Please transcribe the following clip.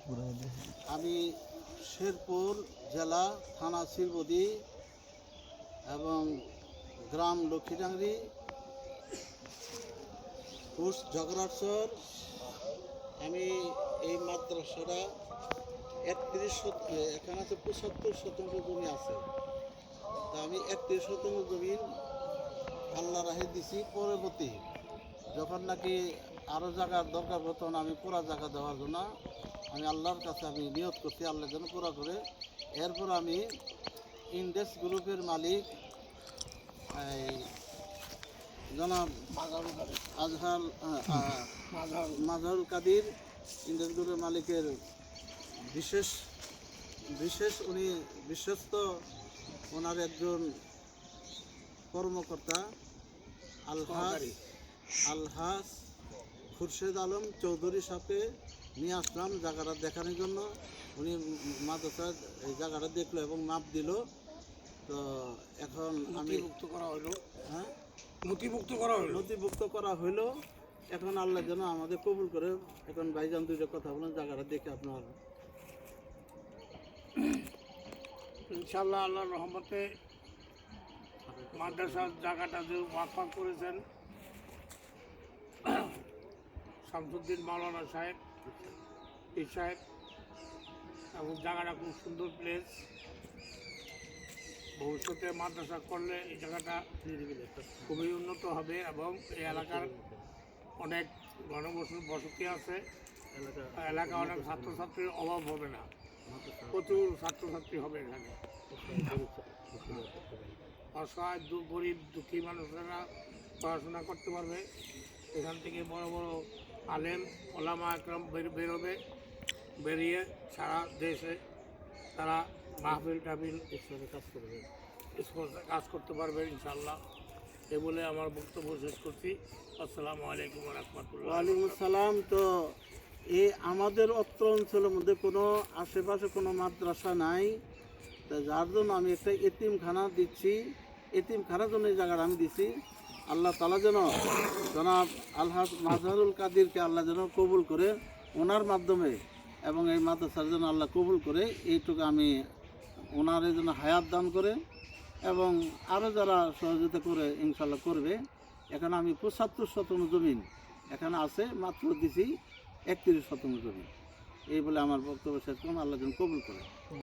আমি শেরপুর জেলা থানা শিলবদি এবং গ্রাম লক্ষ্মীডাঙ্গরি পোস্ট ঝগড়ারচর। আমি এই মাদ্রাসাটা 31 এখানে আছে 75 শতাংশ জমি আছে। তা আমি 31 শতাংশ জমি আল্লাহ রাহে দিছি। পরবর্তী যখন নাকি আরও জায়গার দরকার তখন আমি পুরা জায়গা দেওয়ার জন্য আমি আল্লাহর কাছে আমি নিয়ত করছি, আল্লাহ যেন পুরা করে। এরপর আমি ইন্ডেক্স গ্রুপের মালিক জনাব মাজহারুল কাদির, ইন্ডেক্স গ্রুপের মালিকের বিশেষ উনি বিশ্বস্ত ওনার একজন কর্মকর্তা আলহাজ খুরশেদ আলম চৌধুরী সাথে নিয়ে আসলাম জায়গাটা দেখানোর জন্য। উনি মাদ্রাসার এই জায়গাটা দেখলো এবং মাপ দিল। তো এখন নথিভুক্ত করা হলো। হ্যাঁ, নথিভুক্ত করা হইলো। এখন আল্লাহ যেন আমাদের কবুল করে। এখন ভাইজান দুইটা কথা বলেন জায়গাটা দেখে আপনার। ইনশাআল্লাহ আল্লাহর রহমতে মাদ্রাসার জায়গাটা যে ওয়াকফ করেছেন শামসুদ্দিন মাওলানা সাহেব, পীর সাহেব, এবং জায়গাটা খুব সুন্দর প্লেস। ভবিষ্যতে মাদ্রাসা করলে এই জায়গাটা খুবই উন্নত হবে এবং এই এলাকার অনেক বসতি আছে। এলাকা অনেক ছাত্রছাত্রীর অভাব হবে না, প্রচুর ছাত্রছাত্রী হবে এখানে। অসহায় গরিব দুঃখী মানুষেরা পড়াশোনা করতে পারবে। এখান থেকে বড় বড় আলেম ওলামা একরাম বেরোবে, বেরিয়ে সারা দেশে তারা মাহফিল টাহফিল কাজ করতে পারবে ইনশাআল্লাহ। এ বলে আমার বক্তব্য শেষ করছি। আসসালামু আলাইকুম ওয়া রাহমাতুল্লাহ। ওয়ালাইকুম আসসালাম। তো আমাদের অত্র অঞ্চলের মধ্যে কোনো আশেপাশে কোনো মাদ্রাসা নাই। তা যার জন্য আমি একটা এতিমখানা দিচ্ছি। এতিমখানার জন্য এই জায়গাটা আমি দিচ্ছি। আল্লাহ তাআলা যেন জনাব আলহাজ মাজহারুল কাদিরকে আল্লাহ যেন কবুল করে ওনার মাধ্যমে, এবং এই মাদ্রাসার জন্য আল্লাহ কবুল করে। এইটুকু আমি ওনার জন্য হায়াত দান করে এবং আরও যারা সহযোগিতা করে ইনশাল্লাহ করবে। এখানে আমি 75 শতাংশ জমিন এখানে আছে, মাত্র দিছি 31 শতাংশ জমি। এই বলে আমার বক্তব্য শেষ করুন। আল্লাহ যেন কবুল করে।